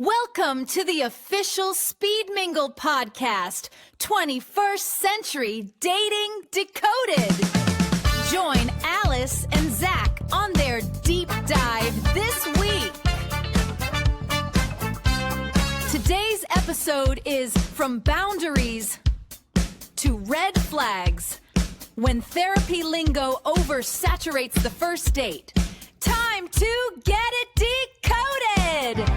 Welcome to the official Speed Mingle podcast, 21st Century Dating Decoded. Join Alice and Zach on their deep dive this week. Today's episode is From Boundaries to Red Flags, when therapy lingo oversaturates the first date. Time to get it decoded!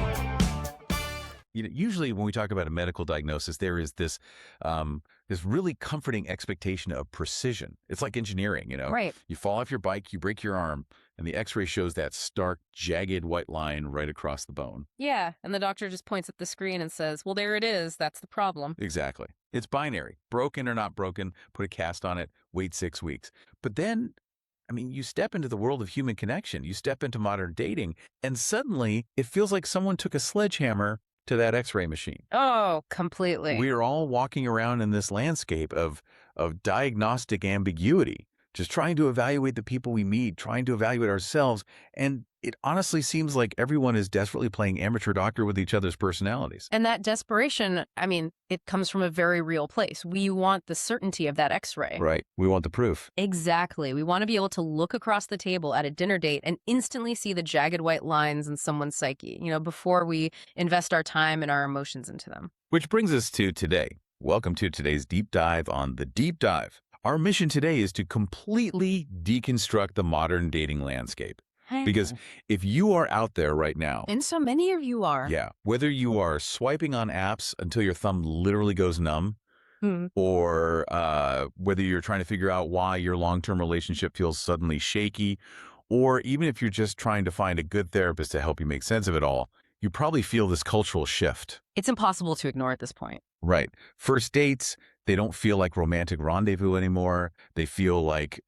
Usually when we talk about a medical diagnosis, there is this really comforting expectation of precision. It's like engineering, Right. You fall off your bike, you break your arm, and the x-ray shows that stark, jagged white line right across the bone. Yeah, and the doctor just points at the screen and says, well, there it is. That's the problem. Exactly. It's binary. Broken or not broken, put a cast on it, wait 6 weeks. But then, you step into the world of human connection. You step into modern dating, and suddenly it feels like someone took a sledgehammer to that x-ray machine. Oh, completely. We are all walking around in this landscape of diagnostic ambiguity, just trying to evaluate the people we meet, trying to evaluate ourselves. And it honestly seems like everyone is desperately playing amateur doctor with each other's personalities. And that desperation, it comes from a very real place. We want the certainty of that x-ray. Right. We want the proof. Exactly. We want to be able to look across the table at a dinner date and instantly see the jagged white lines in someone's psyche, before we invest our time and our emotions into them. Which brings us to today. Welcome to today's deep dive on the deep dive. Our mission today is to completely deconstruct the modern dating landscape. Because if you are out there right now, and so many of you are, whether you are swiping on apps until your thumb literally goes numb, or whether you're trying to figure out why your long-term relationship feels suddenly shaky, or even if you're just trying to find a good therapist to help you make sense of it all, you probably feel this cultural shift. It's impossible to ignore at this point. Right. First dates, they don't feel like romantic rendezvous anymore. They feel like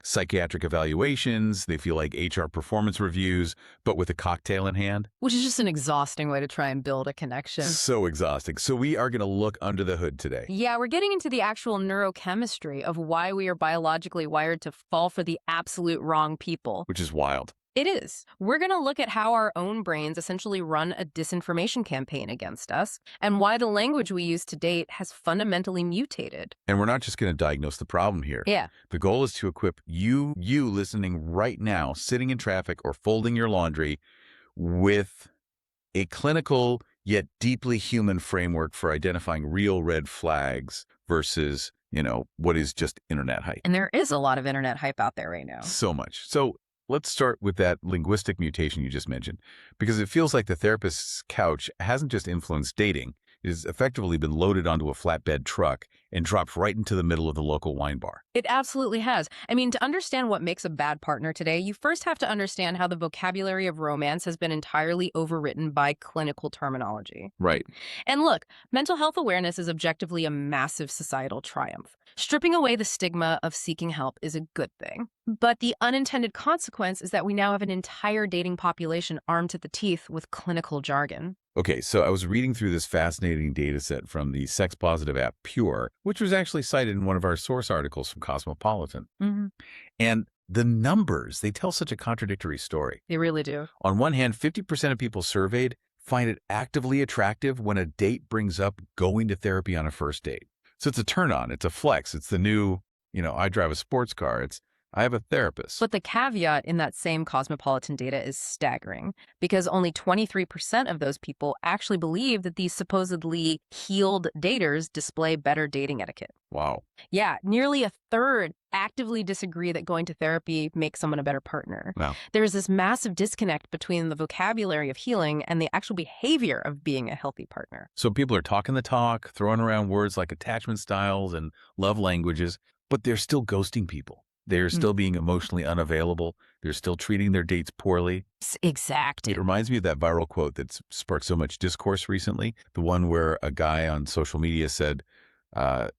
psychiatric evaluations. They feel like HR performance reviews, but with a cocktail in hand. Which is just an exhausting way to try and build a connection. So exhausting. So we are going to look under the hood today. Yeah, we're getting into the actual neurochemistry of why we are biologically wired to fall for the absolute wrong people. Which is wild. It is. We're going to look at how our own brains essentially run a disinformation campaign against us and why the language we use to date has fundamentally mutated. And we're not just going to diagnose the problem here. Yeah. The goal is to equip you listening right now, sitting in traffic or folding your laundry, with a clinical yet deeply human framework for identifying real red flags versus, what is just internet hype. And there is a lot of internet hype out there right now. So much. So let's start with that linguistic mutation you just mentioned, because it feels like the therapist's couch hasn't just influenced dating. It has effectively been loaded onto a flatbed truck and dropped right into the middle of the local wine bar. It absolutely has. To understand what makes a bad partner today, you first have to understand how the vocabulary of romance has been entirely overwritten by clinical terminology. Right. And look, mental health awareness is objectively a massive societal triumph. Stripping away the stigma of seeking help is a good thing. But the unintended consequence is that we now have an entire dating population armed to the teeth with clinical jargon. Okay, so I was reading through this fascinating data set from the sex-positive app Pure, which was actually cited in one of our source articles from Cosmopolitan. And the numbers, they tell such a contradictory story. They really do. On one hand, 50% of people surveyed find it actively attractive when a date brings up going to therapy on a first date. So it's a turn-on, it's a flex, it's the new, I drive a sports car, I have a therapist. But the caveat in that same Cosmopolitan data is staggering, because only 23% of those people actually believe that these supposedly healed daters display better dating etiquette. Wow. Yeah, nearly a third actively disagree that going to therapy makes someone a better partner. Wow. There's this massive disconnect between the vocabulary of healing and the actual behavior of being a healthy partner. So people are talking the talk, throwing around words like attachment styles and love languages, but they're still ghosting people. They're still being emotionally unavailable. They're still treating their dates poorly. Exactly. It reminds me of that viral quote that's sparked so much discourse recently. The one where a guy on social media said,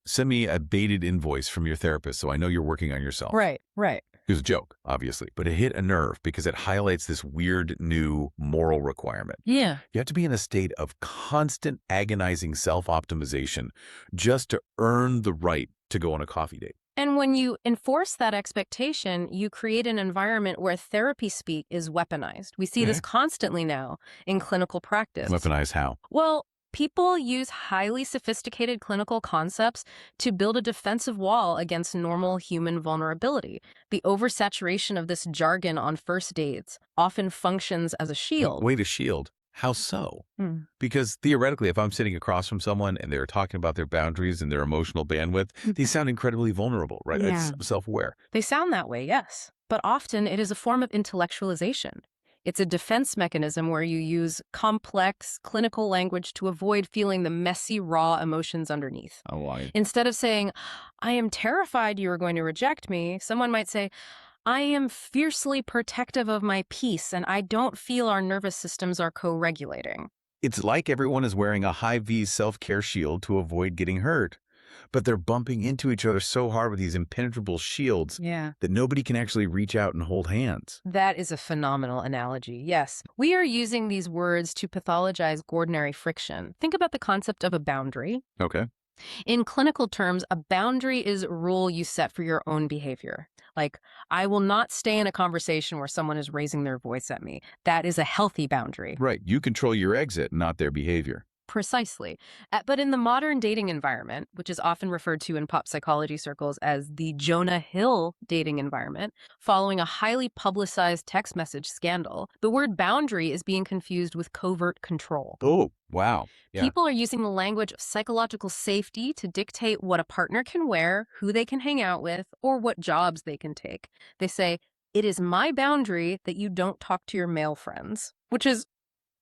send me a baited invoice from your therapist so I know you're working on yourself. Right. It was a joke, obviously, but it hit a nerve because it highlights this weird new moral requirement. Yeah. You have to be in a state of constant agonizing self-optimization just to earn the right to go on a coffee date. And And when you enforce that expectation, you create an environment where therapy speak is weaponized. We see this constantly now in clinical practice. Weaponized how? Well, people use highly sophisticated clinical concepts to build a defensive wall against normal human vulnerability. The oversaturation of this jargon on first dates often functions as a shield. Wait, a shield? How so? Because theoretically, if I'm sitting across from someone and they're talking about their boundaries and their emotional bandwidth, they sound incredibly vulnerable, right? Yeah. It's self-aware. They sound that way, yes. But often it is a form of intellectualization. It's a defense mechanism where you use complex clinical language to avoid feeling the messy, raw emotions underneath. Oh, why? Instead of saying, I am terrified you are going to reject me, someone might say, I am fiercely protective of my peace and I don't feel our nervous systems are co-regulating. It's like everyone is wearing a high-vis self-care shield to avoid getting hurt. But they're bumping into each other so hard with these impenetrable shields that nobody can actually reach out and hold hands. That is a phenomenal analogy, yes. We are using these words to pathologize ordinary friction. Think about the concept of a boundary. Okay. In clinical terms, a boundary is a rule you set for your own behavior. Like, I will not stay in a conversation where someone is raising their voice at me. That is a healthy boundary. Right. You control your exit, not their behavior. Precisely. But in the modern dating environment, which is often referred to in pop psychology circles as the Jonah Hill dating environment, following a highly publicized text message scandal, the word boundary is being confused with covert control. Oh, wow. Yeah. People are using the language of psychological safety to dictate what a partner can wear, who they can hang out with, or what jobs they can take. They say, it is my boundary that you don't talk to your male friends, which is,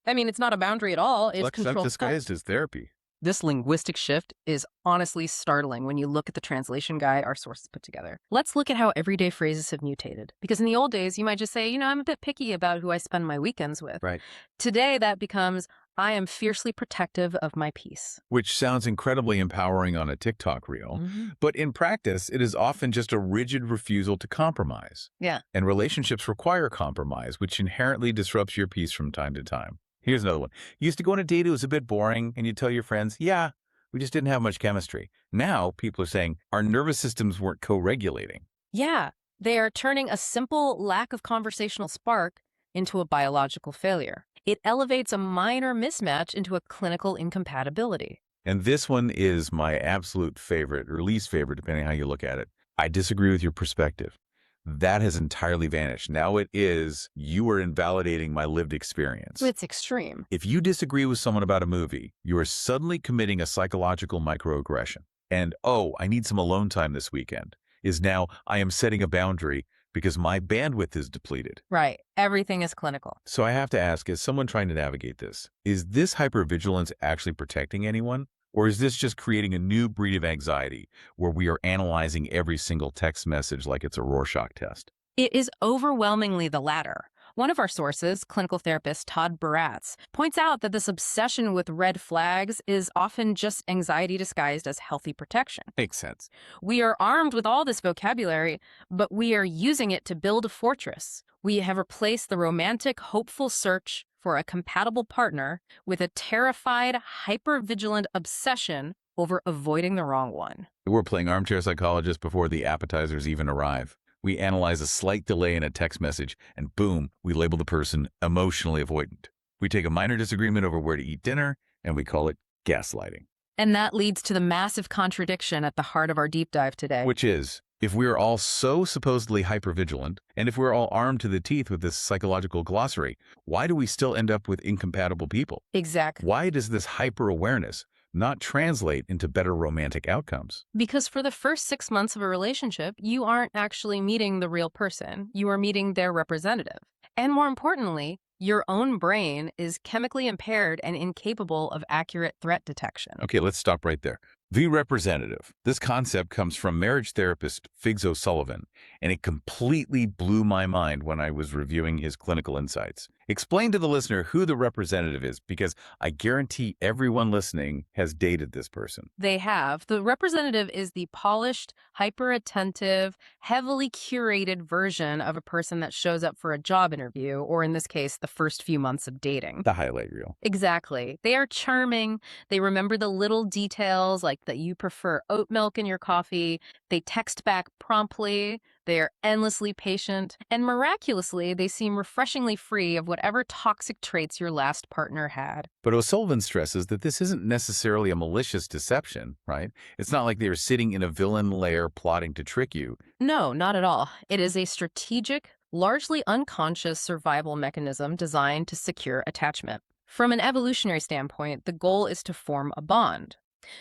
it's not a boundary at all. It's control. Disguised as therapy. This linguistic shift is honestly startling when you look at the translation guide our sources put together. Let's look at how everyday phrases have mutated. Because in the old days, you might just say, I'm a bit picky about who I spend my weekends with. Right. Today, that becomes, I am fiercely protective of my peace. Which sounds incredibly empowering on a TikTok reel. But in practice, it is often just a rigid refusal to compromise. Yeah. And relationships require compromise, which inherently disrupts your peace from time to time. Here's another one. You used to go on a date, it was a bit boring, and you tell your friends, yeah, we just didn't have much chemistry. Now people are saying our nervous systems weren't co-regulating. Yeah, they are turning a simple lack of conversational spark into a biological failure. It elevates a minor mismatch into a clinical incompatibility. And this one is my absolute favorite, or least favorite, depending on how you look at it. I disagree with your perspective. That has entirely vanished. Now it is, you are invalidating my lived experience. It's extreme. If you disagree with someone about a movie, you are suddenly committing a psychological microaggression. And, I need some alone time this weekend, is now I am setting a boundary because my bandwidth is depleted. Right. Everything is clinical. So I have to ask, as someone trying to navigate this, is this hypervigilance actually protecting anyone? Or is this just creating a new breed of anxiety where we are analyzing every single text message like it's a Rorschach test? It is overwhelmingly the latter. One of our sources, clinical therapist Todd Baratz, points out that this obsession with red flags is often just anxiety disguised as healthy protection. Makes sense. We are armed with all this vocabulary, but we are using it to build a fortress. We have replaced the romantic, hopeful search for a compatible partner with a terrified, hyper-vigilant obsession over avoiding the wrong one. We're playing armchair psychologist before the appetizers even arrive. We analyze a slight delay in a text message, and boom, we label the person emotionally avoidant. We take a minor disagreement over where to eat dinner, and we call it gaslighting. And that leads to the massive contradiction at the heart of our deep dive today. Which is, if we are all so supposedly hypervigilant, and if we're all armed to the teeth with this psychological glossary, why do we still end up with incompatible people? Exactly. Why does this hyper-awareness not translate into better romantic outcomes? Because for the first 6 months of a relationship, you aren't actually meeting the real person. You are meeting their representative. And more importantly, your own brain is chemically impaired and incapable of accurate threat detection. Okay, let's stop right there. The representative. This concept comes from marriage therapist Figs O'Sullivan, and it completely blew my mind when I was reviewing his clinical insights. Explain to the listener who the representative is, because I guarantee everyone listening has dated this person. They have. The representative is the polished, hyper-attentive, heavily curated version of a person that shows up for a job interview, or in this case, the first few months of dating. The highlight reel. Exactly. They are charming. They remember the little details, like that you prefer oat milk in your coffee. They text back promptly. They are endlessly patient. And miraculously, they seem refreshingly free of whatever toxic traits your last partner had. But O'Sullivan stresses that this isn't necessarily a malicious deception, right? It's not like they're sitting in a villain lair plotting to trick you. No, not at all. It is a strategic, largely unconscious survival mechanism designed to secure attachment. From an evolutionary standpoint, the goal is to form a bond.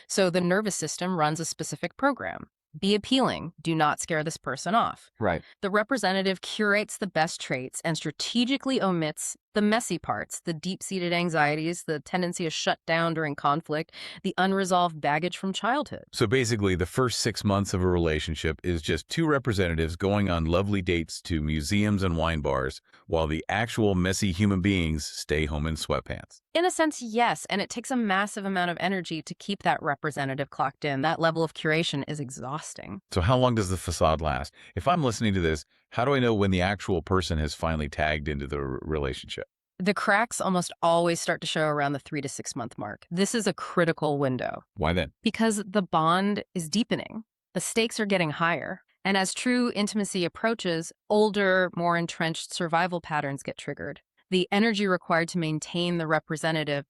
So the nervous system runs a specific program. Be appealing. Do not scare this person off. Right. The representative curates the best traits and strategically omits the messy parts, the deep-seated anxieties, the tendency to shut down during conflict, the unresolved baggage from childhood. So basically, the first 6 months of a relationship is just two representatives going on lovely dates to museums and wine bars, while the actual messy human beings stay home in sweatpants. In a sense, yes, and it takes a massive amount of energy to keep that representative clocked in. That level of curation is exhausting. So how long does the facade last? If I'm listening to this, how do I know when the actual person has finally tagged into the relationship? The cracks almost always start to show around the 3 to 6 month mark. This is a critical window. Why then? Because the bond is deepening. The stakes are getting higher. And as true intimacy approaches, older, more entrenched survival patterns get triggered. The energy required to maintain the representative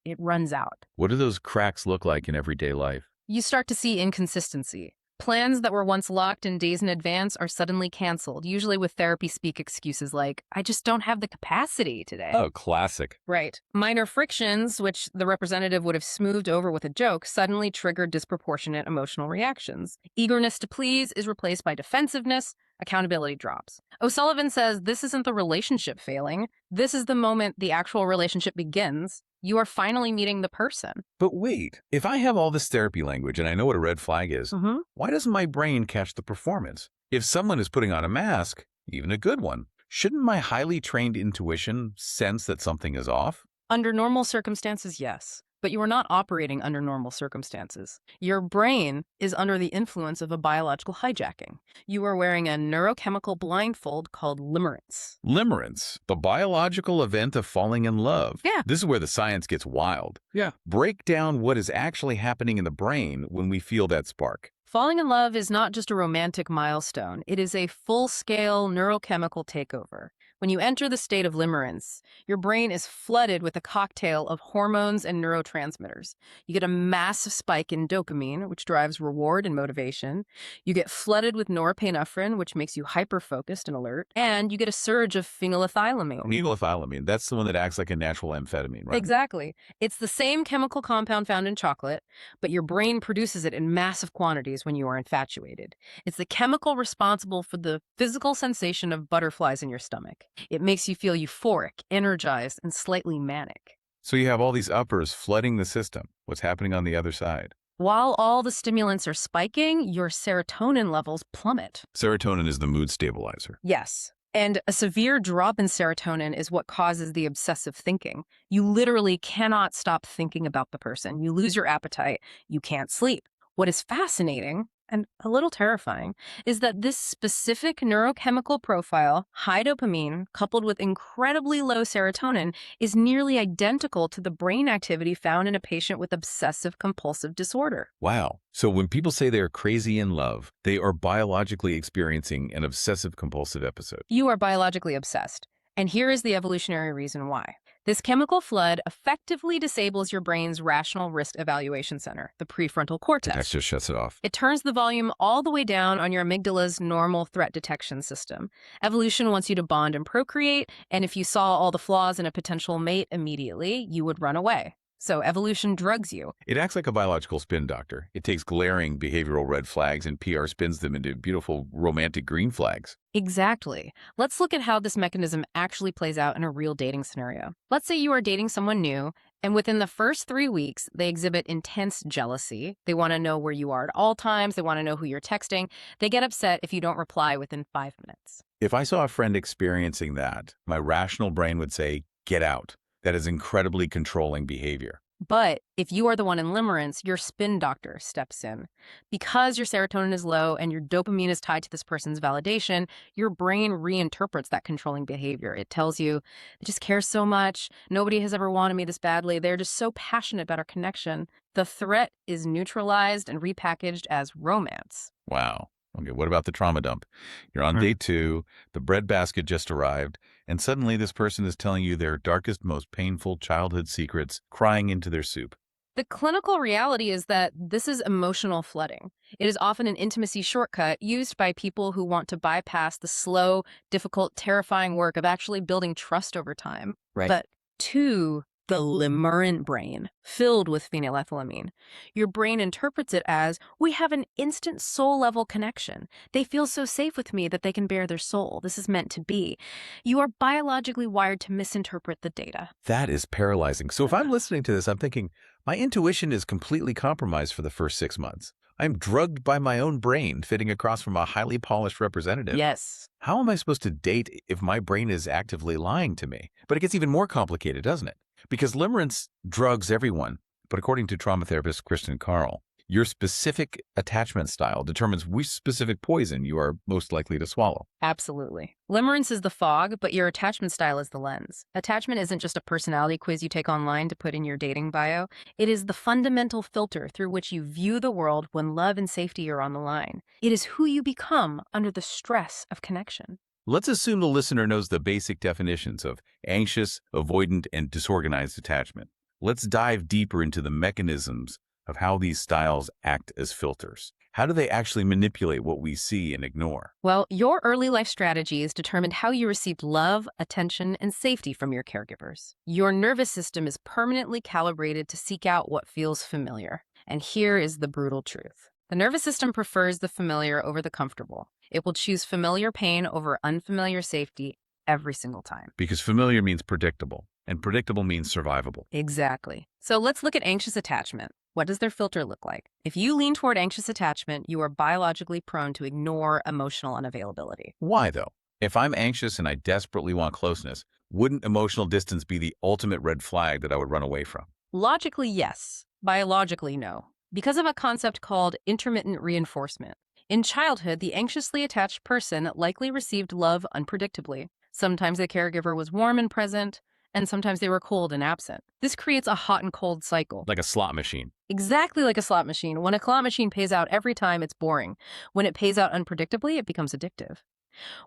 it runs out. What do those cracks look like in everyday life? You start to see inconsistency. Plans that were once locked in days in advance are suddenly canceled, usually with therapy speak excuses like, I just don't have the capacity today. Oh, classic. Right. Minor frictions, which the representative would have smoothed over with a joke, suddenly trigger disproportionate emotional reactions. Eagerness to please is replaced by defensiveness. Accountability drops. O'Sullivan says this isn't the relationship failing. This is the moment the actual relationship begins. You are finally meeting the person. But wait, if I have all this therapy language and I know what a red flag is, why doesn't my brain catch the performance? If someone is putting on a mask, even a good one, shouldn't my highly trained intuition sense that something is off? Under normal circumstances, yes. But you are not operating under normal circumstances. Your brain is under the influence of a biological hijacking. You are wearing a neurochemical blindfold called limerence. Limerence, the biological event of falling in love. Yeah. This is where the science gets wild. Yeah. Break down what is actually happening in the brain when we feel that spark. Falling in love is not just a romantic milestone. It is a full-scale neurochemical takeover. When you enter the state of limerence, your brain is flooded with a cocktail of hormones and neurotransmitters. You get a massive spike in dopamine, which drives reward and motivation. You get flooded with norepinephrine, which makes you hyper-focused and alert. And you get a surge of phenylethylamine. Phenylethylamine, that's the one that acts like a natural amphetamine, right? Exactly. It's the same chemical compound found in chocolate, but your brain produces it in massive quantities when you are infatuated. It's the chemical responsible for the physical sensation of butterflies in your stomach. It makes you feel euphoric, energized, and slightly manic. So you have all these uppers flooding the system. What's happening on the other side? While all the stimulants are spiking, your serotonin levels plummet. Serotonin is the mood stabilizer. Yes. And a severe drop in serotonin is what causes the obsessive thinking. You literally cannot stop thinking about the person. You lose your appetite. You can't sleep. What is fascinating and a little terrifying is that this specific neurochemical profile, high dopamine coupled with incredibly low serotonin, is nearly identical to the brain activity found in a patient with obsessive compulsive disorder. Wow. So when people say they're crazy in love, they are biologically experiencing an obsessive compulsive episode. You are biologically obsessed. And here is the evolutionary reason why. This chemical flood effectively disables your brain's rational risk evaluation center, the prefrontal cortex. That just shuts it off. It turns the volume all the way down on your amygdala's normal threat detection system. Evolution wants you to bond and procreate, and if you saw all the flaws in a potential mate immediately, you would run away. So evolution drugs you. It acts like a biological spin doctor. It takes glaring behavioral red flags and PR spins them into beautiful romantic green flags. Exactly. Let's look at how this mechanism actually plays out in a real dating scenario. Let's say you are dating someone new, and within the first 3 weeks, they exhibit intense jealousy. They want to know where you are at all times. They want to know who you're texting. They get upset if you don't reply within 5 minutes. If I saw a friend experiencing that, my rational brain would say, get out. That is incredibly controlling behavior. But if you are the one in Limerence, your spin doctor steps in. Because your serotonin is low and your dopamine is tied to this person's validation, your brain reinterprets that controlling behavior. It tells you, they just care so much. Nobody has ever wanted me this badly. They're just so passionate about our connection. The threat is neutralized and repackaged as romance. Wow. Okay, what about the trauma dump? You're on day 2, the breadbasket just arrived, and suddenly this person is telling you their darkest, most painful childhood secrets, crying into their soup. The clinical reality is that this is emotional flooding. It is often an intimacy shortcut used by people who want to bypass the slow, difficult, terrifying work of actually building trust over time. Right. But 2, the limerent brain, filled with phenylethylamine. Your brain interprets it as, we have an instant soul-level connection. They feel so safe with me that they can bare their soul. This is meant to be. You are biologically wired to misinterpret the data. That is paralyzing. So if I'm listening to this, I'm thinking, my intuition is completely compromised for the first 6 months. I'm drugged by my own brain, sitting across from a highly polished representative. Yes. How am I supposed to date if my brain is actively lying to me? But it gets even more complicated, doesn't it? Because limerence drugs everyone. But according to trauma therapist Kristen Carl, your specific attachment style determines which specific poison you are most likely to swallow. Absolutely. Limerence is the fog, but your attachment style is the lens. Attachment isn't just a personality quiz you take online to put in your dating bio. It is the fundamental filter through which you view the world when love and safety are on the line. It is who you become under the stress of connection. Let's assume the listener knows the basic definitions of anxious, avoidant, and disorganized attachment. Let's dive deeper into the mechanisms of how these styles act as filters. How do they actually manipulate what we see and ignore? Well, your early life strategies determined how you received love, attention, and safety from your caregivers. Your nervous system is permanently calibrated to seek out what feels familiar. And here is the brutal truth. The nervous system prefers the familiar over the comfortable. It will choose familiar pain over unfamiliar safety every single time. Because familiar means predictable, and predictable means survivable. Exactly. So let's look at anxious attachment. What does their filter look like? If you lean toward anxious attachment, you are biologically prone to ignore emotional unavailability. Why, though? If I'm anxious and I desperately want closeness, wouldn't emotional distance be the ultimate red flag that I would run away from? Logically, yes. Biologically, no. Because of a concept called intermittent reinforcement. In childhood, the anxiously attached person likely received love unpredictably. Sometimes the caregiver was warm and present, and sometimes they were cold and absent. This creates a hot and cold cycle. Like a slot machine. Exactly like a slot machine. When a slot machine pays out every time, it's boring. When it pays out unpredictably, it becomes addictive.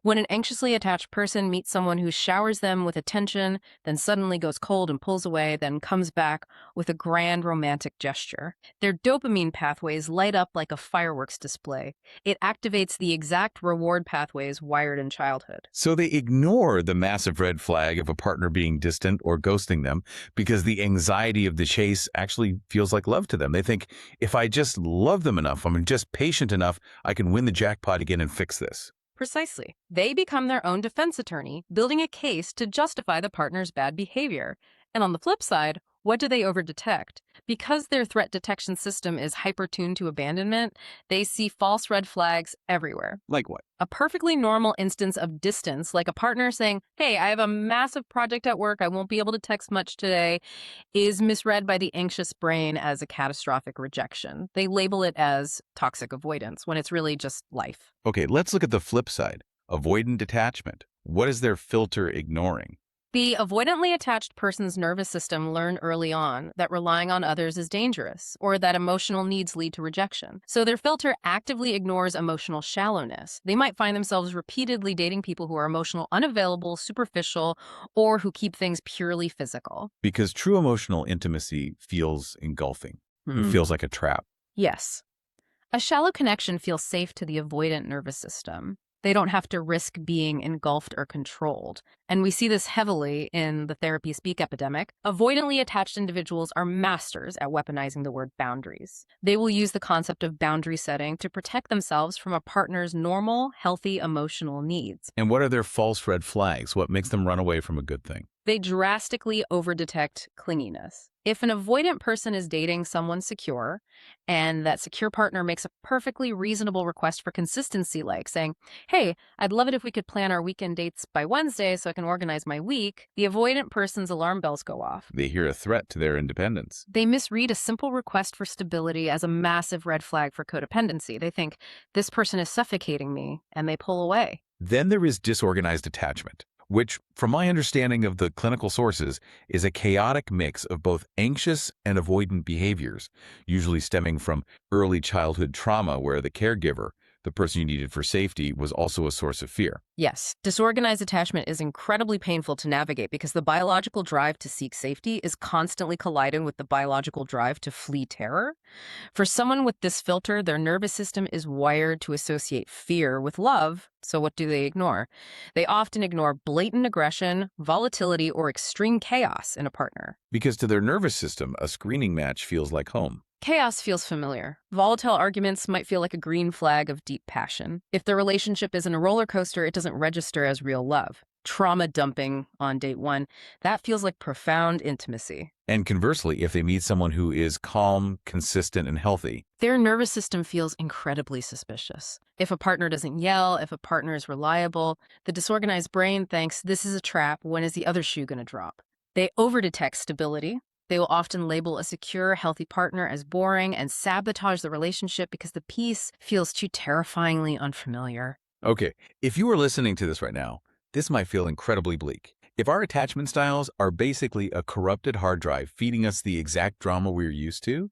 When an anxiously attached person meets someone who showers them with attention, then suddenly goes cold and pulls away, then comes back with a grand romantic gesture, their dopamine pathways light up like a fireworks display. It activates the exact reward pathways wired in childhood. So they ignore the massive red flag of a partner being distant or ghosting them because the anxiety of the chase actually feels like love to them. They think, if I just love them enough, I'm just patient enough, I can win the jackpot again and fix this. Precisely. They become their own defense attorney, building a case to justify the partner's bad behavior. And on the flip side, what do they overdetect? Because their threat detection system is hyper-tuned to abandonment, they see false red flags everywhere. Like what? A perfectly normal instance of distance, like a partner saying, hey, I have a massive project at work, I won't be able to text much today, is misread by the anxious brain as a catastrophic rejection. They label it as toxic avoidance when it's really just life. Okay, let's look at the flip side. Avoidant attachment. What is their filter ignoring? The avoidantly attached person's nervous system learned early on that relying on others is dangerous, or that emotional needs lead to rejection. So their filter actively ignores emotional shallowness. They might find themselves repeatedly dating people who are emotional unavailable, superficial, or who keep things purely physical. Because true emotional intimacy feels engulfing. It feels like a trap. Yes. A shallow connection feels safe to the avoidant nervous system. They don't have to risk being engulfed or controlled. And we see this heavily in the therapy speak epidemic. Avoidantly attached individuals are masters at weaponizing the word boundaries. They will use the concept of boundary setting to protect themselves from a partner's normal, healthy emotional needs. And what are their false red flags? What makes them run away from a good thing? They drastically overdetect clinginess. If an avoidant person is dating someone secure, and that secure partner makes a perfectly reasonable request for consistency, like saying, hey, I'd love it if we could plan our weekend dates by Wednesday so I can organize my week, the avoidant person's alarm bells go off. They hear a threat to their independence. They misread a simple request for stability as a massive red flag for codependency. They think, this person is suffocating me, and they pull away. Then there is disorganized attachment, which, from my understanding of the clinical sources, is a chaotic mix of both anxious and avoidant behaviors, usually stemming from early childhood trauma where the caregiver, the person you needed for safety, was also a source of fear. Yes, disorganized attachment is incredibly painful to navigate because the biological drive to seek safety is constantly colliding with the biological drive to flee terror. For someone with this filter, their nervous system is wired to associate fear with love. So what do they ignore? They often ignore blatant aggression, volatility, or extreme chaos in a partner. Because to their nervous system, a screening match feels like home. Chaos feels familiar. Volatile arguments might feel like a green flag of deep passion. If the relationship isn't a roller coaster, it doesn't register as real love. Trauma dumping on date one, that feels like profound intimacy. And conversely, if they meet someone who is calm, consistent, and healthy, their nervous system feels incredibly suspicious. If a partner doesn't yell, if a partner is reliable, the disorganized brain thinks this is a trap. When is the other shoe going to drop? They overdetect stability. They will often label a secure, healthy partner as boring and sabotage the relationship because the peace feels too terrifyingly unfamiliar. Okay, if you are listening to this right now, this might feel incredibly bleak. If our attachment styles are basically a corrupted hard drive feeding us the exact drama we're used to,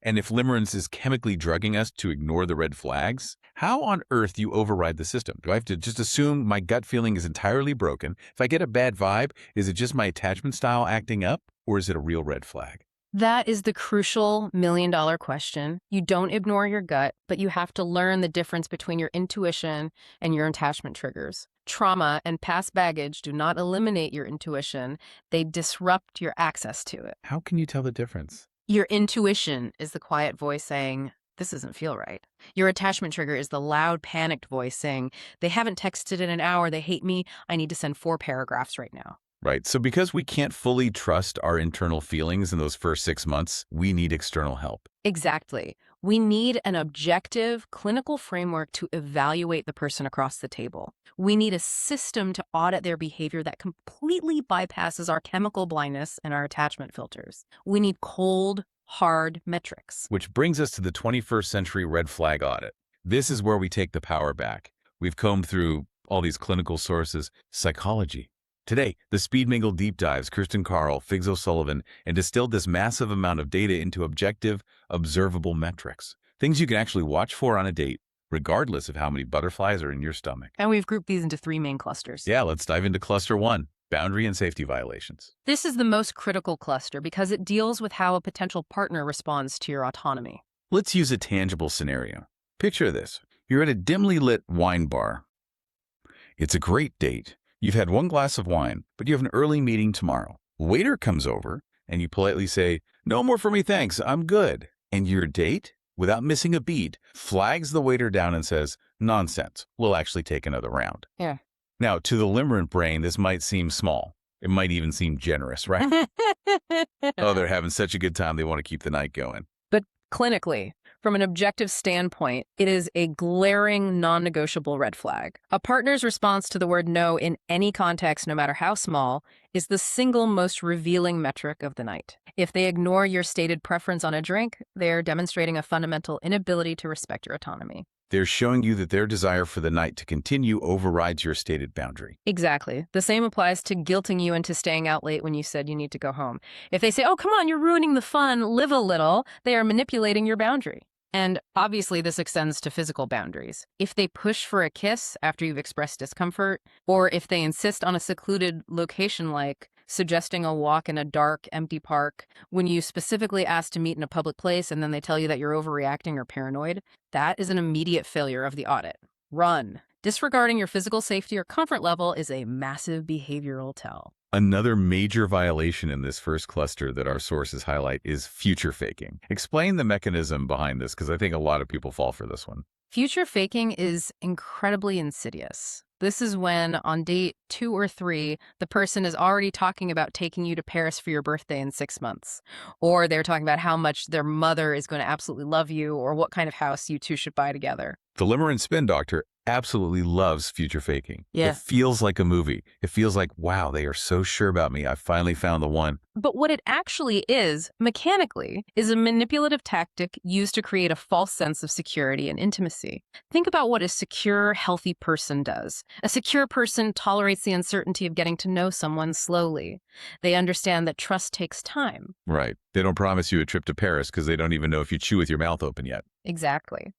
and if Limerence is chemically drugging us to ignore the red flags, how on earth do you override the system? Do I have to just assume my gut feeling is entirely broken? If I get a bad vibe, is it just my attachment style acting up, or is it a real red flag? That is the crucial million-dollar question. You don't ignore your gut, but you have to learn the difference between your intuition and your attachment triggers. Trauma and past baggage do not eliminate your intuition. They disrupt your access to it. How can you tell the difference? Your intuition is the quiet voice saying, this doesn't feel right. Your attachment trigger is the loud, panicked voice saying, they haven't texted in an hour, they hate me, I need to send 4 paragraphs right now. Right. So because we can't fully trust our internal feelings in those first 6 months, we need external help. Exactly. We need an objective clinical framework to evaluate the person across the table. We need a system to audit their behavior that completely bypasses our chemical blindness and our attachment filters. We need cold, hard metrics. Which brings us to the 21st century red flag audit. This is where we take the power back. We've combed through all these clinical sources, psychology. Today, the Speed Mingle deep dives Kirsten Carl, Figs O'Sullivan, and distilled this massive amount of data into objective, observable metrics. Things you can actually watch for on a date, regardless of how many butterflies are in your stomach. And we've grouped these into 3 main clusters. Yeah, let's dive into cluster 1, boundary and safety violations. This is the most critical cluster because it deals with how a potential partner responds to your autonomy. Let's use a tangible scenario. Picture this. You're at a dimly lit wine bar. It's a great date. You've had 1 glass of wine, but you have an early meeting tomorrow. Waiter comes over, and you politely say, no more for me, thanks, I'm good. And your date, without missing a beat, flags the waiter down and says, nonsense, we'll actually take another round. Yeah. Now, to the limerent brain, this might seem small. It might even seem generous, right? Oh, they're having such a good time, they want to keep the night going. But clinically, from an objective standpoint, it is a glaring, non-negotiable red flag. A partner's response to the word no in any context, no matter how small, is the single most revealing metric of the night. If they ignore your stated preference on a drink, they're demonstrating a fundamental inability to respect your autonomy. They're showing you that their desire for the night to continue overrides your stated boundary. Exactly. The same applies to guilting you into staying out late when you said you need to go home. If they say, oh, come on, you're ruining the fun, live a little, they are manipulating your boundary. And obviously this extends to physical boundaries. If they push for a kiss after you've expressed discomfort, or if they insist on a secluded location like suggesting a walk in a dark, empty park when you specifically asked to meet in a public place and then they tell you that you're overreacting or paranoid, that is an immediate failure of the audit. Run. Disregarding your physical safety or comfort level is a massive behavioral tell. Another major violation in this first cluster that our sources highlight is future faking. Explain the mechanism behind this, because I think a lot of people fall for this one. Future faking is incredibly insidious. This is when, on date 2 or 3, the person is already talking about taking you to Paris for your birthday in 6 months. Or they're talking about how much their mother is going to absolutely love you, or what kind of house you two should buy together. The Limerence spin doctor absolutely loves future faking. Yeah. It feels like a movie. It feels like, wow, they are so sure about me. I finally found the one. But what it actually is, mechanically, is a manipulative tactic used to create a false sense of security and intimacy. Think about what a secure, healthy person does. A secure person tolerates the uncertainty of getting to know someone slowly. They understand that trust takes time. Right. They don't promise you a trip to Paris because they don't even know if you chew with your mouth open yet. Exactly.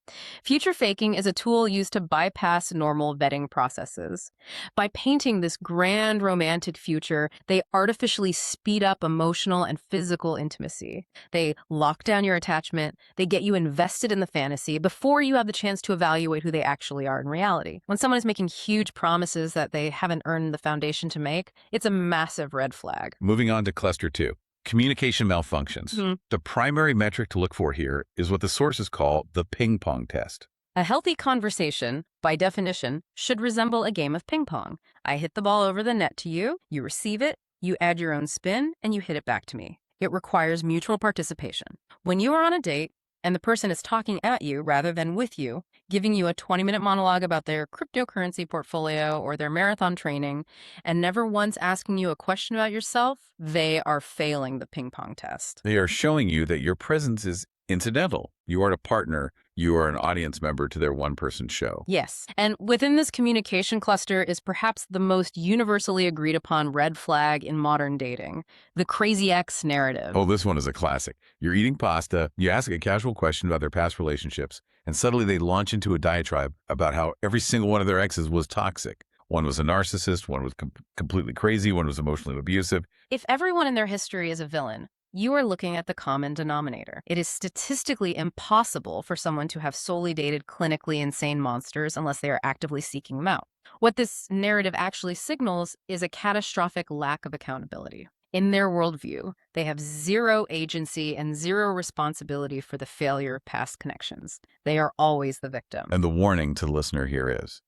Future faking is a tool used to bypass normal vetting processes. By painting this grand romantic future, they artificially speed up emotional and physical intimacy. They lock down your attachment. They get you invested in the fantasy before you have the chance to evaluate who they actually are in reality. When someone is making huge promises that they haven't earned the foundation to make, it's a massive red flag. Moving on to cluster 2. Communication malfunctions. The primary metric to look for here is what the sources call the ping-pong test. A healthy conversation, by definition, should resemble a game of ping pong. I hit the ball over the net to you, you receive it, you add your own spin, and you hit it back to me. It requires mutual participation. When you are on a date, and the person is talking at you rather than with you, giving you a 20-minute monologue about their cryptocurrency portfolio or their marathon training, and never once asking you a question about yourself, they are failing the ping pong test. They are showing you that your presence is incidental. You aren't a partner. You are an audience member to their one-person show. Yes. And within this communication cluster is perhaps the most universally agreed upon red flag in modern dating, the crazy ex narrative. Oh, this one is a classic. You're eating pasta, you ask a casual question about their past relationships, and suddenly they launch into a diatribe about how every single one of their exes was toxic. One was a narcissist, one was completely crazy, one was emotionally abusive. If everyone in their history is a villain, you are looking at the common denominator. It is statistically impossible for someone to have solely dated clinically insane monsters unless they are actively seeking them out. What this narrative actually signals is a catastrophic lack of accountability. In their worldview, they have zero agency and zero responsibility for the failure of past connections. They are always the victim. And the warning to the listener here is,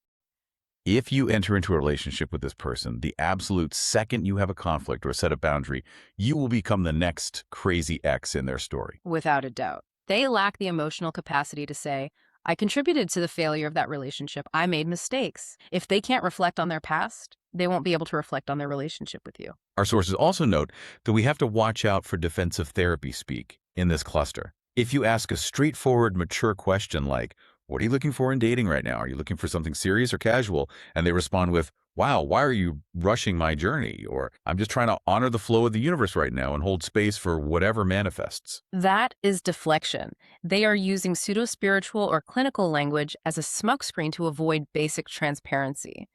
if you enter into a relationship with this person, the absolute second you have a conflict or set a boundary, you will become the next crazy ex in their story. Without a doubt. They lack the emotional capacity to say, I contributed to the failure of that relationship. I made mistakes. If they can't reflect on their past, they won't be able to reflect on their relationship with you. Our sources also note that we have to watch out for defensive therapy speak in this cluster. If you ask a straightforward, mature question like, what are you looking for in dating right now? Are you looking for something serious or casual? And they respond with, wow, why are you rushing my journey? Or I'm just trying to honor the flow of the universe right now and hold space for whatever manifests. That is deflection. They are using pseudo-spiritual or clinical language as a smokescreen to avoid basic transparency.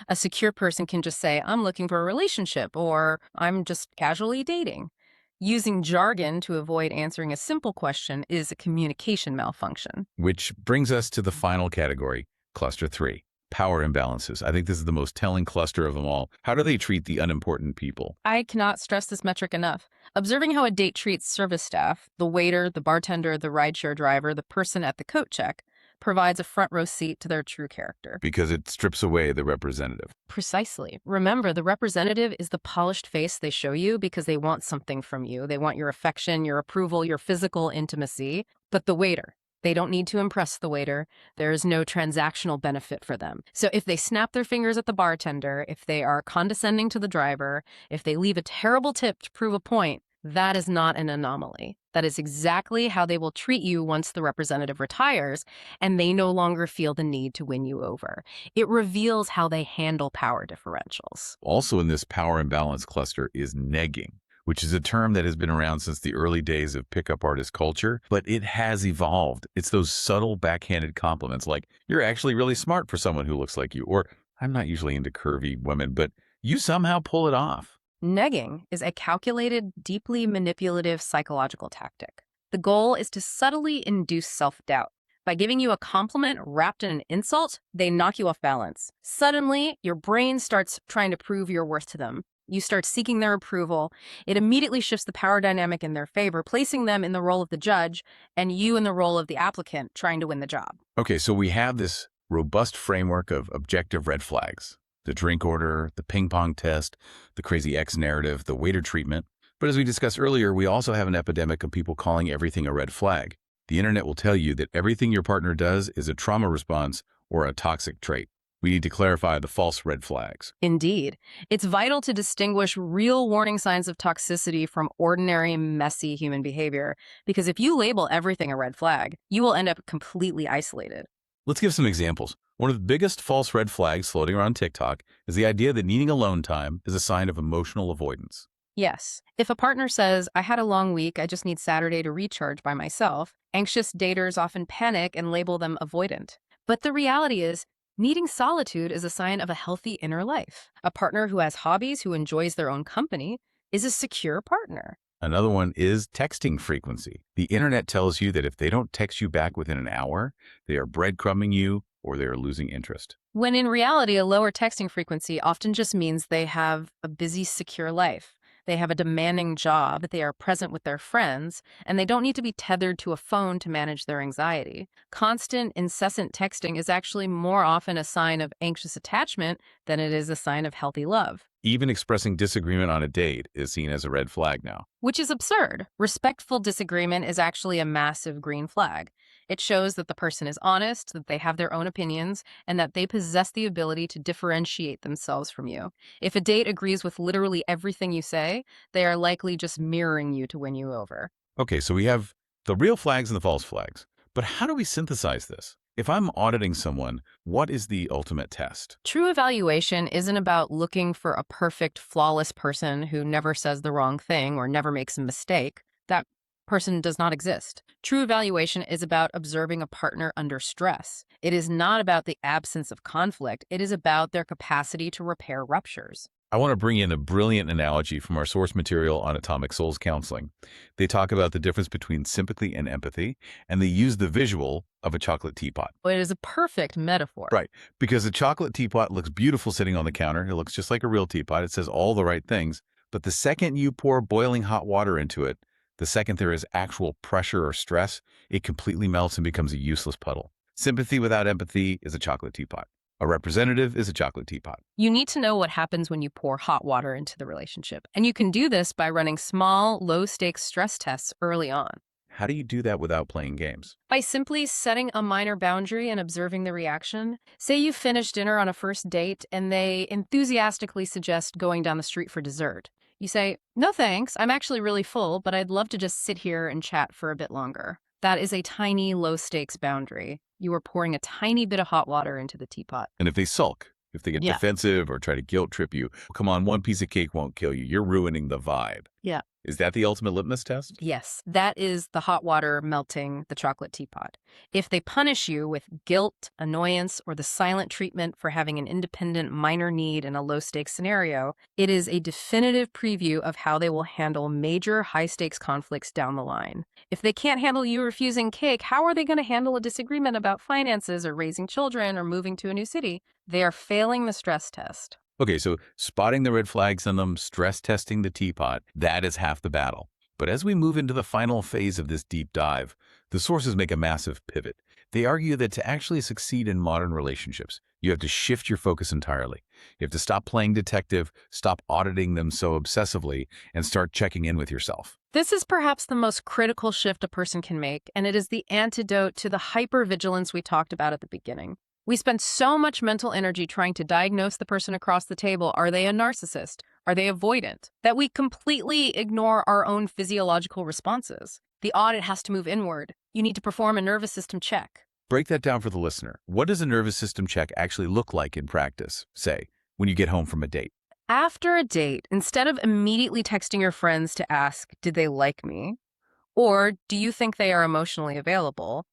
A secure person can just say, I'm looking for a relationship, or I'm just casually dating. Using jargon to avoid answering a simple question is a communication malfunction. Which brings us to the final category, cluster 3, power imbalances. I think this is the most telling cluster of them all. How do they treat the unimportant people? I cannot stress this metric enough. Observing how a date treats service staff, the waiter, the bartender, the rideshare driver, the person at the coat check, provides a front row seat to their true character. Because it strips away the representative. Precisely. Remember, the representative is the polished face they show you because they want something from you. They want your affection, your approval, your physical intimacy. But the waiter, they don't need to impress the waiter. There is no transactional benefit for them. So if they snap their fingers at the bartender, if they are condescending to the driver, if they leave a terrible tip to prove a point, that is not an anomaly. That is exactly how they will treat you once the representative retires and they no longer feel the need to win you over. It reveals how they handle power differentials. Also in this power imbalance cluster is negging, which is a term that has been around since the early days of pickup artist culture, but it has evolved. It's those subtle backhanded compliments like, you're actually really smart for someone who looks like you, or I'm not usually into curvy women, but you somehow pull it off. Negging is a calculated, deeply manipulative psychological tactic. The goal is to subtly induce self-doubt. By giving you a compliment wrapped in an insult, they knock you off balance. Suddenly, your brain starts trying to prove your worth to them. You start seeking their approval. It immediately shifts the power dynamic in their favor, placing them in the role of the judge and you in the role of the applicant trying to win the job. Okay, so we have this robust framework of objective red flags. The drink order, the ping-pong test, the crazy ex narrative, the waiter treatment. But as we discussed earlier, we also have an epidemic of people calling everything a red flag. The internet will tell you that everything your partner does is a trauma response or a toxic trait. We need to clarify the false red flags. Indeed. It's vital to distinguish real warning signs of toxicity from ordinary, messy human behavior, because if you label everything a red flag, you will end up completely isolated. Let's give some examples. One of the biggest false red flags floating around TikTok is the idea that needing alone time is a sign of emotional avoidance. Yes. If a partner says, I had a long week, I just need Saturday to recharge by myself, anxious daters often panic and label them avoidant. But the reality is, needing solitude is a sign of a healthy inner life. A partner who has hobbies, who enjoys their own company, is a secure partner. Another one is texting frequency. The internet tells you that if they don't text you back within an hour, they are breadcrumbing you or they are losing interest. When in reality, a lower texting frequency often just means they have a busy, secure life. They have a demanding job, they are present with their friends, and they don't need to be tethered to a phone to manage their anxiety. Constant, incessant texting is actually more often a sign of anxious attachment than it is a sign of healthy love. Even expressing disagreement on a date is seen as a red flag now. Which is absurd. Respectful disagreement is actually a massive green flag. It shows that the person is honest, that they have their own opinions, and that they possess the ability to differentiate themselves from you. If a date agrees with literally everything you say, they are likely just mirroring you to win you over. Okay, so we have the real flags and the false flags. But how do we synthesize this? If I'm auditing someone, what is the ultimate test? True evaluation isn't about looking for a perfect, flawless person who never says the wrong thing or never makes a mistake. That person does not exist. True evaluation is about observing a partner under stress. It is not about the absence of conflict. It is about their capacity to repair ruptures. I want to bring in a brilliant analogy from our source material on Atomic Souls Counseling. They talk about the difference between sympathy and empathy, and they use the visual of a chocolate teapot. It is a perfect metaphor. Right, because a chocolate teapot looks beautiful sitting on the counter. It looks just like a real teapot. It says all the right things. But the second you pour boiling hot water into it, the second there is actual pressure or stress, it completely melts and becomes a useless puddle. Sympathy without empathy is a chocolate teapot. A representative is a chocolate teapot. You need to know what happens when you pour hot water into the relationship. And you can do this by running small, low-stakes stress tests early on. How do you do that without playing games? By simply setting a minor boundary and observing the reaction. Say you finish dinner on a first date and they enthusiastically suggest going down the street for dessert. You say, no thanks, I'm actually really full, but I'd love to just sit here and chat for a bit longer. That is a tiny, low-stakes boundary. You are pouring a tiny bit of hot water into the teapot. And if they sulk, if they get defensive or try to guilt trip you, come on, one piece of cake won't kill you. You're ruining the vibe. Yeah. Is that the ultimate litmus test? Yes, that is the hot water melting the chocolate teapot. If they punish you with guilt, annoyance, or the silent treatment for having an independent minor need in a low-stakes scenario, it is a definitive preview of how they will handle major high-stakes conflicts down the line. If they can't handle you refusing cake, how are they going to handle a disagreement about finances or raising children or moving to a new city? They are failing the stress test. Okay, so spotting the red flags in them, stress testing the teapot, that is half the battle. But as we move into the final phase of this deep dive, the sources make a massive pivot. They argue that to actually succeed in modern relationships, you have to shift your focus entirely. You have to stop playing detective, stop auditing them so obsessively, and start checking in with yourself. This is perhaps the most critical shift a person can make, and it is the antidote to the hypervigilance we talked about at the beginning. We spend so much mental energy trying to diagnose the person across the table. Are they a narcissist? Are they avoidant? That we completely ignore our own physiological responses. The audit has to move inward. You need to perform a nervous system check. Break that down for the listener. What does a nervous system check actually look like in practice, say, when you get home from a date? After a date, instead of immediately texting your friends to ask, did they like me? Or do you think they are emotionally available?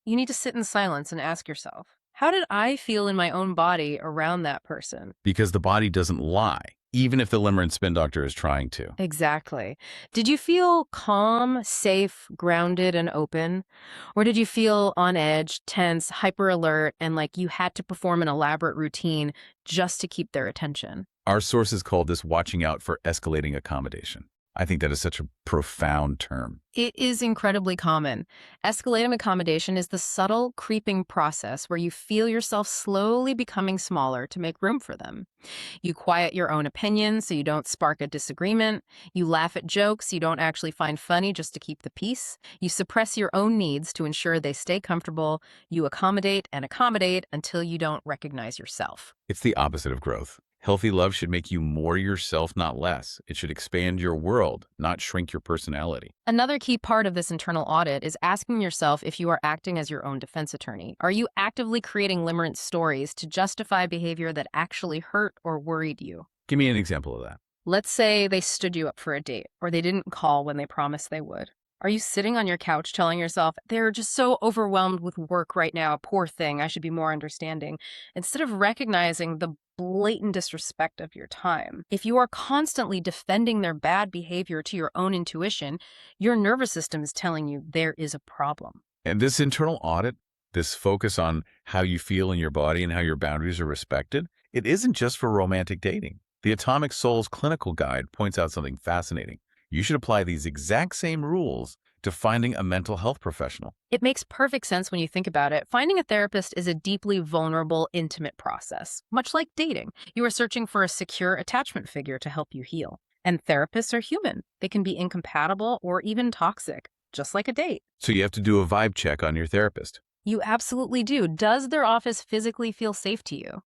You need to sit in silence and ask yourself, how did I feel in my own body around that person? Because the body doesn't lie. even if the Limerence spin doctor is trying to. Exactly. Did you feel calm, safe, grounded, and open? Or did you feel on edge, tense, hyper alert, and like you had to perform an elaborate routine just to keep their attention? Our sources called this watching out for escalating accommodation. I think that is such a profound term. It is incredibly common. Escalating accommodation is the subtle, creeping process where you feel yourself slowly becoming smaller to make room for them. You quiet your own opinions so you don't spark a disagreement. You laugh at jokes you don't actually find funny just to keep the peace. You suppress your own needs to ensure they stay comfortable. You accommodate and accommodate until you don't recognize yourself. It's the opposite of growth. Healthy love should make you more yourself, not less. It should expand your world, not shrink your personality. Another key part of this internal audit is asking yourself if you are acting as your own defense attorney. Are you actively creating limerence stories to justify behavior that actually hurt or worried you? Give me an example of that. Let's say they stood you up for a date, or they didn't call when they promised they would. Are you sitting on your couch telling yourself, they're just so overwhelmed with work right now, poor thing, I should be more understanding, instead of recognizing the blatant disrespect of your time? If you are constantly defending their bad behavior to your own intuition, your nervous system is telling you there is a problem. And this internal audit, this focus on how you feel in your body and how your boundaries are respected, it isn't just for romantic dating. The Atomic Soul's clinical guide points out something fascinating. You should apply these exact same rules to finding a mental health professional. It makes perfect sense when you think about it. Finding a therapist is a deeply vulnerable, intimate process. Much like dating, you are searching for a secure attachment figure to help you heal. And therapists are human. They can be incompatible or even toxic, just like a date. So you have to do a vibe check on your therapist. You absolutely do. Does their office physically feel safe to you?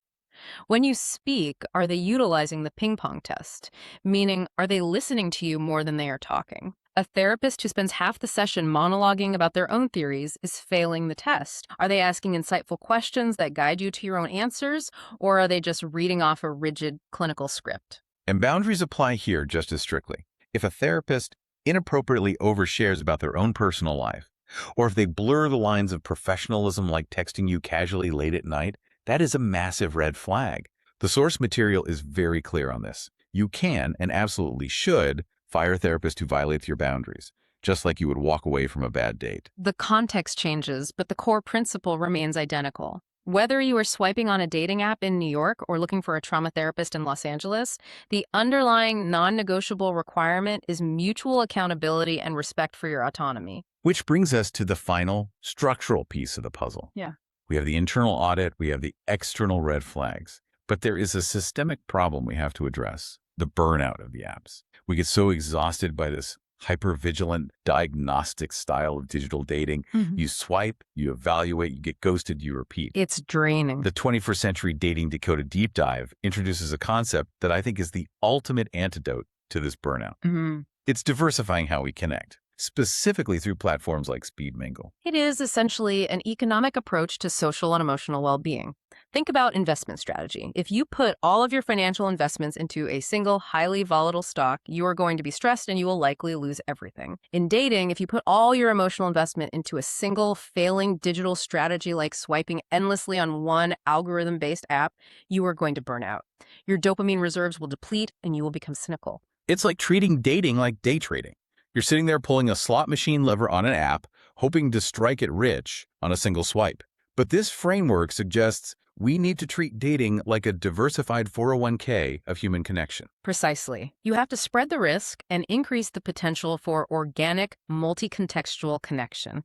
When you speak, are they utilizing the ping-pong test? Meaning, are they listening to you more than they are talking? A therapist who spends half the session monologuing about their own theories is failing the test. Are they asking insightful questions that guide you to your own answers, or are they just reading off a rigid clinical script? And boundaries apply here just as strictly. If a therapist inappropriately overshares about their own personal life, or if they blur the lines of professionalism like texting you casually late at night, that is a massive red flag. The source material is very clear on this. You can, and absolutely should, fire a therapist who violates your boundaries, just like you would walk away from a bad date. The context changes, but the core principle remains identical. Whether you are swiping on a dating app in New York or looking for a trauma therapist in Los Angeles, the underlying non-negotiable requirement is mutual accountability and respect for your autonomy. Which brings us to the final structural piece of the puzzle. Yeah. We have the internal audit, we have the external red flags. But there is a systemic problem we have to address, the burnout of the apps. We get so exhausted by this hyper-vigilant diagnostic style of digital dating. You swipe, you evaluate, you get ghosted, you repeat. It's draining. The 21st Century Dating Decoded deep dive introduces a concept that I think is the ultimate antidote to this burnout. It's diversifying how we connect, specifically through platforms like Speed Mingle. It is essentially an economic approach to social and emotional well-being. Think about investment strategy. If you put all of your financial investments into a single highly volatile stock, you are going to be stressed and you will likely lose everything. In dating, if you put all your emotional investment into a single failing digital strategy like swiping endlessly on one algorithm-based app, you are going to burn out. Your dopamine reserves will deplete and you will become cynical. It's like treating dating like day trading. You're sitting there pulling a slot machine lever on an app, hoping to strike it rich on a single swipe. But this framework suggests we need to treat dating like a diversified 401k of human connection. Precisely. You have to spread the risk and increase the potential for organic, multi-contextual connection.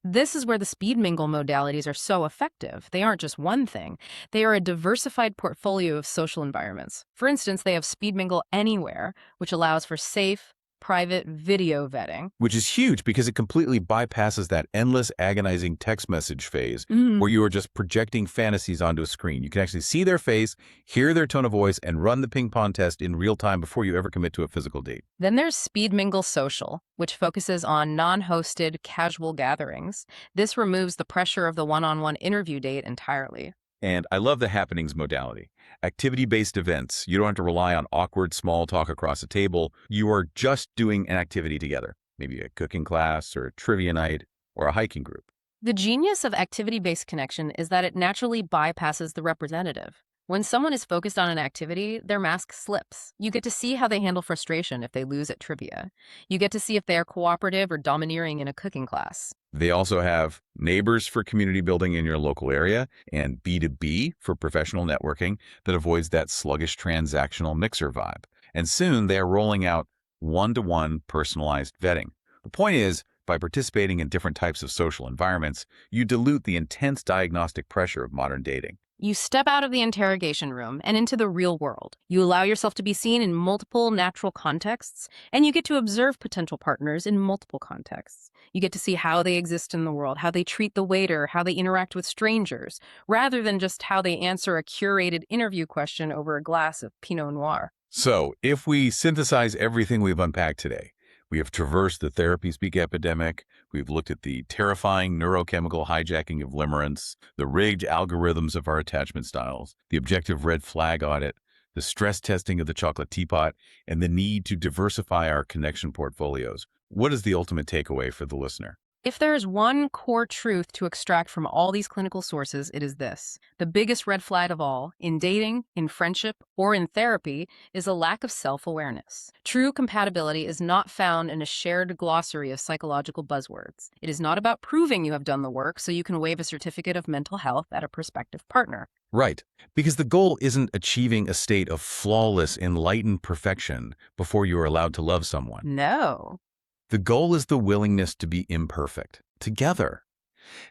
This is where the speed mingle modalities are so effective. They aren't just one thing. They are a diversified portfolio of social environments. For instance, they have Speed Mingle Anywhere, which allows for safe, private video vetting. Which is huge because it completely bypasses that endless, agonizing text message phase where you are just projecting fantasies onto a screen. You can actually see their face, hear their tone of voice, and run the ping-pong test in real time before you ever commit to a physical date. Then there's Speed Mingle Social, which focuses on non-hosted, casual gatherings. This removes the pressure of the one-on-one interview date entirely. And I love the happenings modality. Activity-based events. You don't have to rely on awkward small talk across a table. You are just doing an activity together. Maybe a cooking class or a trivia night or a hiking group. The genius of activity-based connection is that it naturally bypasses the representative. When someone is focused on an activity, their mask slips. You get to see how they handle frustration if they lose at trivia. You get to see if they are cooperative or domineering in a cooking class. They also have neighbors for community building in your local area and B2B for professional networking that avoids that sluggish transactional mixer vibe. And soon they are rolling out one-to-one personalized vetting. The point is, by participating in different types of social environments, you dilute the intense diagnostic pressure of modern dating. You step out of the interrogation room and into the real world. You allow yourself to be seen in multiple natural contexts, and you get to observe potential partners in multiple contexts. You get to see how they exist in the world, how they treat the waiter, how they interact with strangers, rather than just how they answer a curated interview question over a glass of Pinot Noir. So, if we synthesize everything we've unpacked today, we have traversed the therapy speak epidemic. We've looked at the terrifying neurochemical hijacking of limerence, the rigged algorithms of our attachment styles, the objective red flag audit, the stress testing of the chocolate teapot, and the need to diversify our connection portfolios. What is the ultimate takeaway for the listener? If there is one core truth to extract from all these clinical sources, it is this. The biggest red flag of all, in dating, in friendship, or in therapy, is a lack of self-awareness. True compatibility is not found in a shared glossary of psychological buzzwords. It is not about proving you have done the work so you can waive a certificate of mental health at a prospective partner. Right, because the goal isn't achieving a state of flawless, enlightened perfection before you are allowed to love someone. No. The goal is the willingness to be imperfect, together.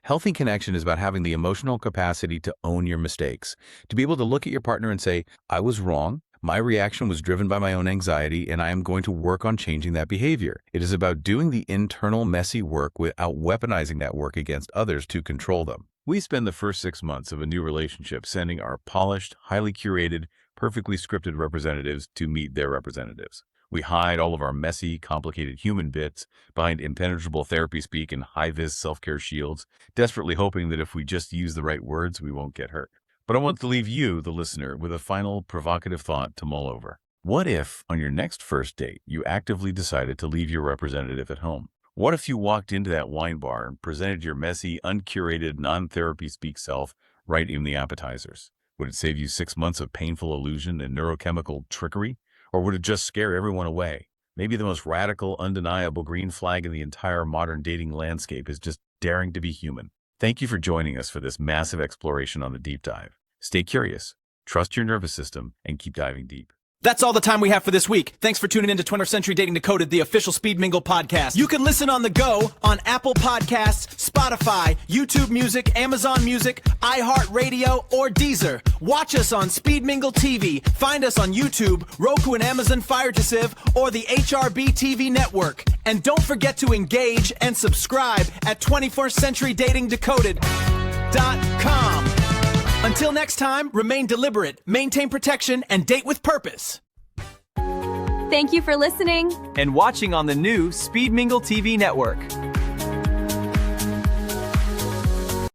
Healthy connection is about having the emotional capacity to own your mistakes, to be able to look at your partner and say, I was wrong, my reaction was driven by my own anxiety, and I am going to work on changing that behavior. It is about doing the internal messy work without weaponizing that work against others to control them. We spend the first 6 months of a new relationship sending our polished, highly curated, perfectly scripted representatives to meet their representatives. We hide all of our messy, complicated human bits behind impenetrable therapy speak and high-vis self-care shields, desperately hoping that if we just use the right words, we won't get hurt. But I want to leave you, the listener, with a final provocative thought to mull over. What if, on your next first date, you actively decided to leave your representative at home? What if you walked into that wine bar and presented your messy, uncurated, non-therapy speak self right in the appetizers? Would it save you 6 months of painful illusion and neurochemical trickery? Or would it just scare everyone away? Maybe the most radical, undeniable green flag in the entire modern dating landscape is just daring to be human. Thank you for joining us for this massive exploration on the deep dive. Stay curious, trust your nervous system, and keep diving deep. That's all the time we have for this week. Thanks for tuning in to 21st Century Dating Decoded, the official Speed Mingle podcast. You can listen on the go on Apple Podcasts, Spotify, YouTube Music, Amazon Music, iHeartRadio, or Deezer. Watch us on Speed Mingle TV. Find us on YouTube, Roku and Amazon Fire TV, or the HRB TV network. And don't forget to engage and subscribe at 21stCenturyDatingDecoded.com. Until next time, remain deliberate, maintain protection, and date with purpose. Thank you for listening and watching on the new Speed Mingle TV network.